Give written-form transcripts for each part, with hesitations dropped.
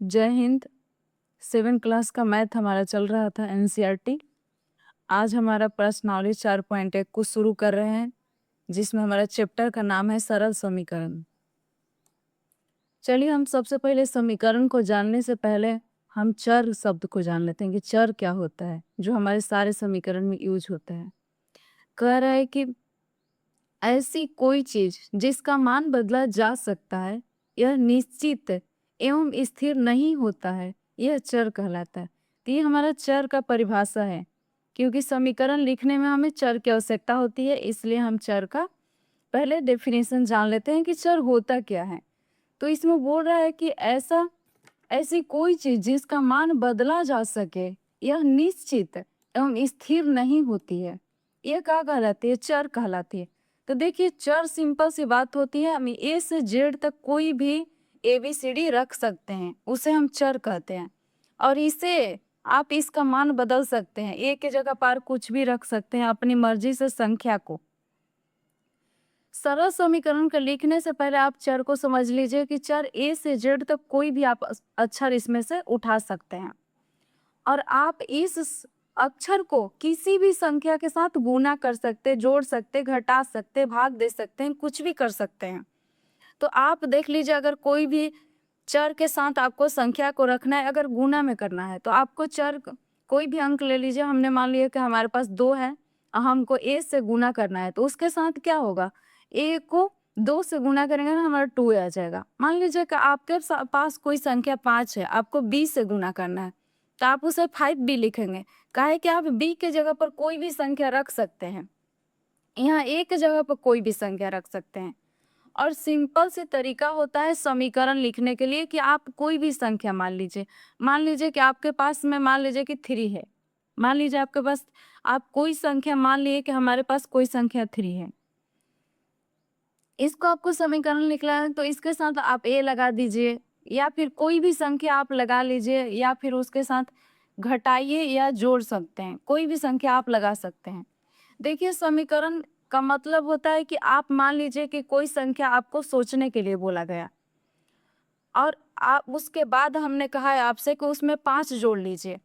जय हिंद। 7 क्लास का मैथ हमारा चल रहा था एनसीईआरटी। आज हमारा प्रश्नावली 4.1 को शुरू कर रहे हैं, जिसमें हमारा चैप्टर का नाम है सरल समीकरण। चलिए हम सबसे पहले समीकरण को जानने से पहले हम चर शब्द को जान लेते हैं कि चर क्या होता है, जो हमारे सारे समीकरण में यूज होता है। कह रहा है कि ऐसी कोई चीज जिसका मान बदला जा सकता है, यह निश्चित एवं स्थिर नहीं होता है, यह चर कहलाता है। तो ये हमारा चर का परिभाषा है, क्योंकि समीकरण लिखने में हमें चर की आवश्यकता होती है, इसलिए हम चर का पहले डेफिनेशन जान लेते हैं कि चर होता क्या है। तो इसमें बोल रहा है कि ऐसी कोई चीज जिसका मान बदला जा सके, यह निश्चित एवं स्थिर नहीं होती है, यह क्या कहलाती है? चर कहलाती है। तो देखिए, चर सिंपल सी बात होती है, हम ए से जेड तक कोई भी ABCD रख सकते हैं, उसे हम चर कहते हैं। और इसे आप इसका मान बदल सकते हैं, ए के जगह पर कुछ भी रख सकते हैं अपनी मर्जी से संख्या को। सरल समीकरण को लिखने से पहले आप चर को समझ लीजिए कि चर ए से जेड तक कोई भी आप अक्षर इसमें से उठा सकते हैं, और आप इस अक्षर को किसी भी संख्या के साथ गुना कर सकते, जोड़ सकते, घटा सकते, भाग दे सकते हैं, कुछ भी कर सकते हैं। तो आप देख लीजिए, अगर कोई भी चर के साथ आपको संख्या को रखना है, अगर गुना में करना है, तो आपको चर कोई भी अंक ले लीजिए। हमने मान लिया कि हमारे पास 2 है, हमको ए से गुना करना है, तो उसके साथ क्या होगा? ए को 2 से गुना करेंगे ना, हमारा 2 आ जाएगा। मान लीजिए कि आपके पास कोई संख्या 5 है, आपको बी से गुना करना है, तो आप उसे 5b लिखेंगे। काहे कि आप बी के जगह पर कोई भी संख्या रख सकते हैं, यहाँ ए के जगह पर कोई भी संख्या रख सकते हैं। और सिंपल से तरीका होता है समीकरण लिखने के लिए कि आप कोई भी संख्या मान लीजिए कि आपके पास में मान लीजिए कि 3 है। मान लीजिए आपके पास, आप कोई संख्या मान लिए कि हमारे पास कोई संख्या 3 है, इसको आपको समीकरण लिखना है, तो इसके साथ आप ए लगा दीजिए, या फिर कोई भी संख्या आप लगा लीजिए, या फिर उसके साथ घटाइए या जोड़ सकते हैं, कोई भी संख्या आप लगा सकते हैं। देखिए, समीकरण का मतलब होता है कि आप मान लीजिए कि कोई संख्या आपको सोचने के लिए बोला गया, और आप उसके बाद हमने कहा है आपसे कि उसमें 5 जोड़ लीजिए।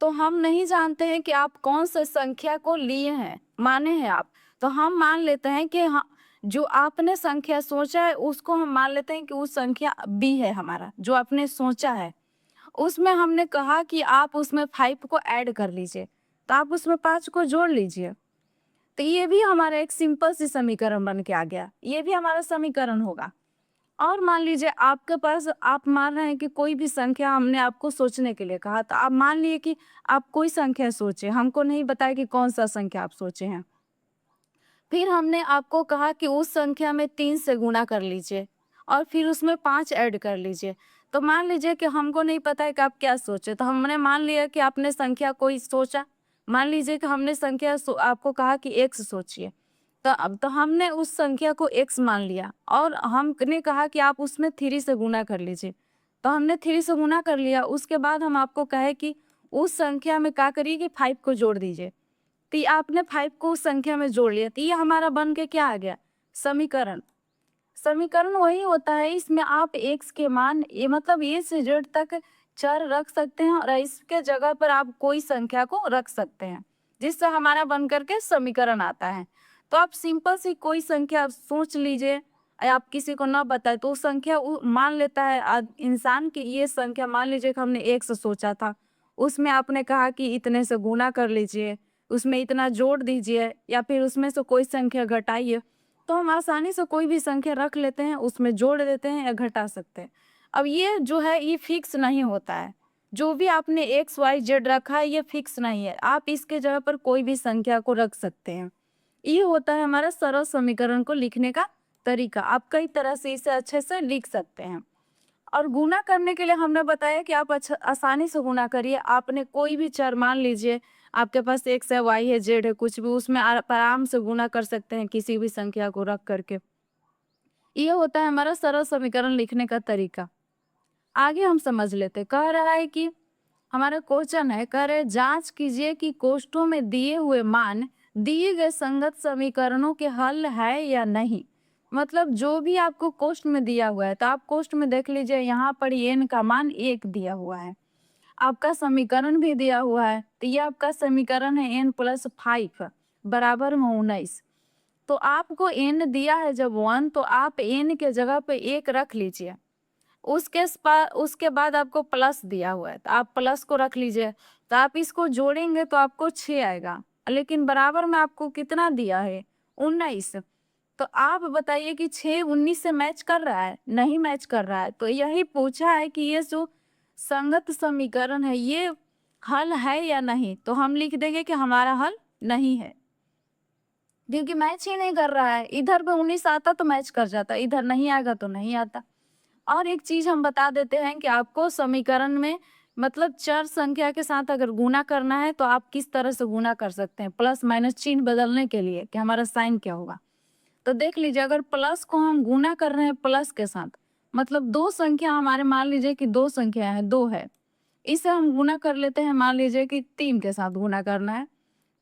तो हम नहीं जानते हैं कि आप कौन सा संख्या को लिए हैं, माने हैं आप। तो हम मान लेते हैं कि हाँ, जो आपने संख्या सोचा है उसको हम मान लेते हैं कि वो संख्या बी है हमारा, जो आपने सोचा है। उसमें हमने कहा कि आप उसमें 5 को ऐड कर लीजिए, तो आप उसमें 5 को जोड़ लीजिए। तो ये भी हमारा एक सिंपल सी समीकरण बन के आ गया, ये भी हमारा समीकरण होगा। और मान लीजिए आपके पास, आप मान रहे हैं कि कोई भी संख्या हमने आपको सोचने के लिए कहा, तो आप मान लिए कि आप कोई संख्या सोचे, हमको नहीं बताया कि कौन सा संख्या आप सोचे हैं। फिर हमने आपको कहा कि उस संख्या में 3 से गुना कर लीजिए, और फिर उसमें 5 ऐड कर लीजिए। तो मान लीजिए कि हमको नहीं पता है कि आप क्या सोचे, तो हमने मान लिया कि आपने संख्या कोई सोचा। मान लीजिए कि हमने संख्या आपको कहा कि x सोचिए, तो अब तो हमने उस संख्या को x मान लिया, और हमने कहा कि आप उसमें 3 से गुना कर लीजिए, तो हमने 3 से गुना कर लिया। उसके बाद हम आपको कहे कि उस संख्या में क्या करिए कि 5 को जोड़ दीजिए, तो ये आपने 5 को उस संख्या में जोड़ लिया, तो ये हमारा बन के क्या आ गया? समीकरण। समीकरण वही होता है, इसमें आप x के मान, ये मतलब ए से जेड तक चर रख सकते हैं, और इसके जगह पर आप कोई संख्या को रख सकते हैं, जिससे हमारा बन करके समीकरण आता है। तो आप सिंपल सी कोई संख्या सोच लीजिए, आप किसी को ना बताए तो संख्या मान लेता है इंसान की। ये संख्या मान लीजिए कि हमने x सोचा था, उसमें आपने कहा कि इतने से गुना कर लीजिए, उसमें इतना जोड़ दीजिए, या फिर उसमें से कोई संख्या घटाइए, तो हम आसानी से कोई भी संख्या रख लेते हैं, उसमें जोड़ देते हैं या घटा सकते हैं। अब ये जो है ये फिक्स नहीं होता है, जो भी आपने XYZ रखा है ये फिक्स नहीं है, आप इसके जगह पर कोई भी संख्या को रख सकते हैं। ये होता है हमारा सरल समीकरण को लिखने का तरीका। आप कई तरह से इसे अच्छे से लिख सकते हैं। और गुना करने के लिए हमने बताया कि आप आसानी से गुना करिए। आपने कोई भी चर मान लीजिए, आपके पास x है, y है, z है, कुछ भी, उसमें आप आराम से गुना कर सकते हैं किसी भी संख्या को रख करके। ये होता है हमारा सरल समीकरण लिखने का तरीका। आगे हम समझ लेते। कह रहा है कि हमारा क्वेश्चन है, कह रहे जांच कीजिए कि कोष्ठों में दिए हुए मान दिए गए संगत समीकरणों के हल है या नहीं। मतलब जो भी आपको कोष्ठ में दिया हुआ है, तो आप कोष्ठ में देख लीजिए, यहाँ पर n का मान 1 दिया हुआ है। आपका समीकरण भी दिया हुआ है, तो ये आपका समीकरण है n + 5 बराबर में 19। तो आपको n दिया है जब 1, तो आप n के जगह पे 1 रख लीजिए। उसके बाद आपको प्लस दिया हुआ है, तो आप प्लस को रख लीजिए। तो आप इसको जोड़ेंगे तो आपको 6 आएगा, लेकिन बराबर में आपको कितना दिया है? 19। तो आप बताइए कि 6 19 से मैच कर रहा है? नहीं मैच कर रहा है। तो यही पूछा है कि ये जो संगत समीकरण है, ये हल है या नहीं? तो हम लिख देंगे कि हमारा हल नहीं है, क्योंकि मैच ही नहीं कर रहा है। इधर पे 19 आता तो मैच कर जाता, इधर नहीं आएगा तो नहीं आता। और एक चीज हम बता देते हैं कि आपको समीकरण में मतलब चर संख्या के साथ अगर गुना करना है तो आप किस तरह से गुना कर सकते हैं, प्लस माइनस चिन्ह बदलने के लिए कि हमारा साइन क्या होगा। तो देख लीजिए, अगर प्लस को हम गुना कर रहे हैं प्लस के साथ, मतलब दो संख्या हमारे, मान लीजिए कि दो संख्या है, 2 है, इसे हम गुना कर लेते हैं, मान लीजिए कि 3 के साथ गुना करना है,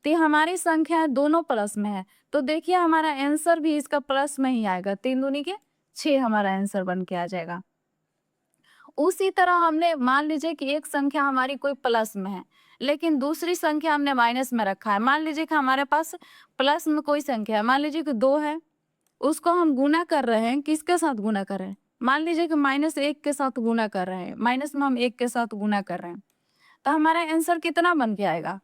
तो ये हमारी संख्या दोनों प्लस में है। तो देखिए हमारा आंसर भी इसका प्लस में ही आएगा, 3 दूनी के 6 हमारा आंसर बन के आ जाएगा। उसी तरह हमने मान लीजिए कि एक संख्या हमारी कोई प्लस में है, लेकिन दूसरी संख्या हमने माइनस में रखा है। मान लीजिए कि हमारे पास प्लस में कोई संख्या है, मान लीजिए कि 2 है, उसको हम गुना कर रहे हैं, किसके साथ गुना कर रहे हैं? मान लीजिए कि -1 के साथ गुना कर रहे हैं, माइनस में हम 1 के साथ गुना कर रहे हैं, तो हमारा आंसर कितना बन के आएगा?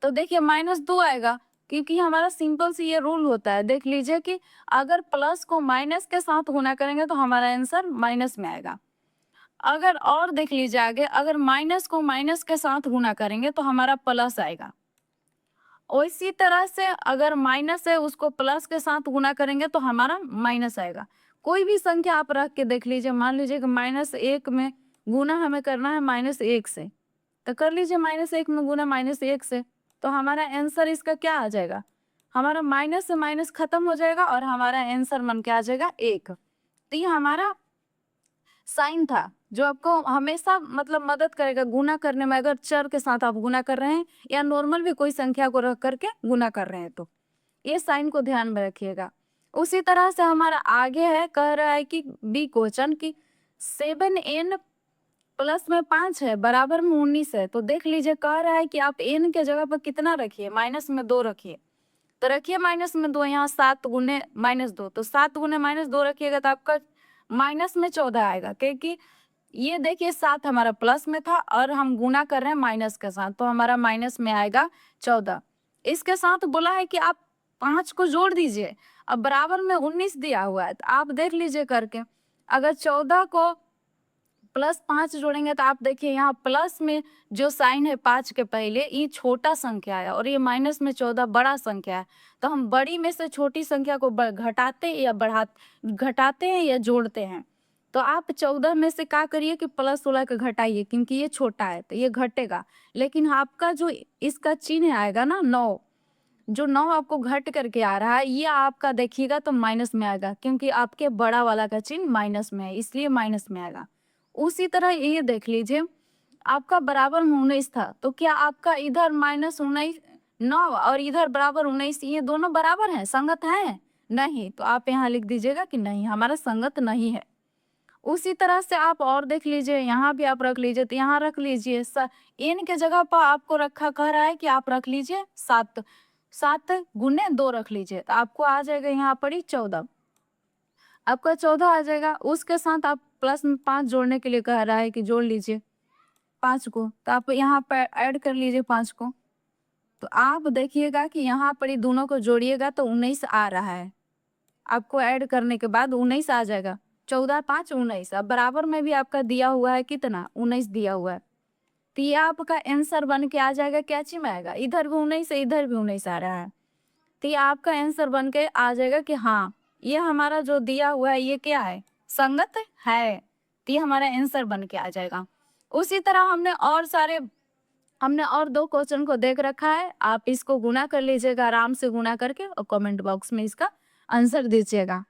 तो देखिए -2 आएगा, क्योंकि हमारा सिंपल सी ये रूल होता है। देख लीजिए कि अगर प्लस को माइनस के साथ गुना करेंगे तो हमारा आंसर माइनस में आएगा। अगर और देख लीजिए आगे, अगर माइनस को माइनस के साथ गुना करेंगे तो हमारा प्लस आएगा। और इसी तरह से अगर माइनस है उसको प्लस के साथ गुना करेंगे तो हमारा माइनस आएगा। कोई भी संख्या आप रख के देख लीजिए, मान लीजिए कि -1 में गुना हमें करना है -1 से, तो कर लीजिए -1 में गुना -1 से, तो हमारा आंसर इसका क्या आ जाएगा? हमारा माइनस से माइनस खत्म हो जाएगा और हमारा आंसर बन के आ जाएगा 1। तो ये हमारा साइन था, जो आपको हमेशा मतलब मदद करेगा गुना करने में, अगर चर के साथ आप गुना कर रहे हैं या नॉर्मल भी कोई संख्या को रख करके गुना कर रहे हैं तो। ये साइन को ध्यान में रखिएगा। उसी तरह से हमारा आगे है, कह रहा है कि बी क्वेश्चन की 7n प्लस में 5 है बराबर में 19 है। तो देख लीजिए, कह रहा है कि आप n के जगह पर कितना रखिए? माइनस में 2 रखिए। तो रखिए माइनस में 2, यहाँ 7 गुने -2, तो 7 गुने -2 रखिएगा तो आपका माइनस में 14 आएगा, क्योंकि ये देखिए 7 हमारा प्लस में था और हम गुना कर रहे हैं माइनस के साथ, तो हमारा माइनस में आएगा 14। इसके साथ बोला है कि आप 5 को जोड़ दीजिए। अब बराबर में 19 दिया हुआ है, तो आप देख लीजिए करके, अगर 14 को +5 जोड़ेंगे तो आप देखिए यहाँ प्लस में जो साइन है 5 के पहले, ये छोटा संख्या है और ये माइनस में 14 बड़ा संख्या है। तो हम बड़ी में से छोटी संख्या को घटाते हैं या जोड़ते हैं। तो आप 14 में से क्या करिए कि प्लस वाला के घटाइए, क्योंकि ये छोटा है तो ये घटेगा। लेकिन आपका जो इसका चिन्ह आएगा ना 9, जो 9 आपको घट करके आ रहा है, ये आपका देखिएगा तो माइनस में आएगा, क्योंकि आपके बड़ा वाला का चिन्ह माइनस में है, इसलिए माइनस में आएगा। उसी तरह ये देख लीजिए, आपका बराबर में 19 था, तो क्या आपका इधर -19 9 और इधर बराबर 19, ये दोनों बराबर हैं, संगत हैं? नहीं। तो आप यहाँ लिख दीजिएगा कि नहीं, हमारा संगत नहीं है। उसी तरह से आप और देख लीजिए, यहाँ भी आप रख लीजिए, तो यहाँ रख लीजिए n के जगह पर आपको रखा कह रहा है कि आप रख लीजिए 7, 7 गुने 2 रख लीजिए, तो आपको आ जाएगा यहाँ पर ही 14। आपका 14 आ जाएगा। उसके साथ आप प्लस में 5 जोड़ने के लिए कह रहा है कि जोड़ लीजिए 5 को, तो आप यहाँ पर ऐड कर लीजिए 5 को। तो आप देखिएगा कि यहाँ पर ही दोनों को जोड़िएगा तो 19 आ रहा है। आपको ऐड करने के बाद 19 आ जाएगा। 14 5 19। अब बराबर में भी आपका दिया हुआ है कितना? 19 दिया हुआ है। तो ये आपका आंसर बन के आ जाएगा, क्या चीज में आएगा? इधर भी 19 है, इधर भी 19 आ रहा है। तो ये आपका आंसर बन के आ जाएगा कि हाँ, ये हमारा जो दिया हुआ है ये क्या है? संगत है। तो ये हमारा आंसर बन के आ जाएगा। उसी तरह हमने और 2 क्वेश्चन को देख रखा है। आप इसको गुना कर लीजिएगा, आराम से गुना करके, और कमेंट बॉक्स में इसका आंसर दीजिएगा।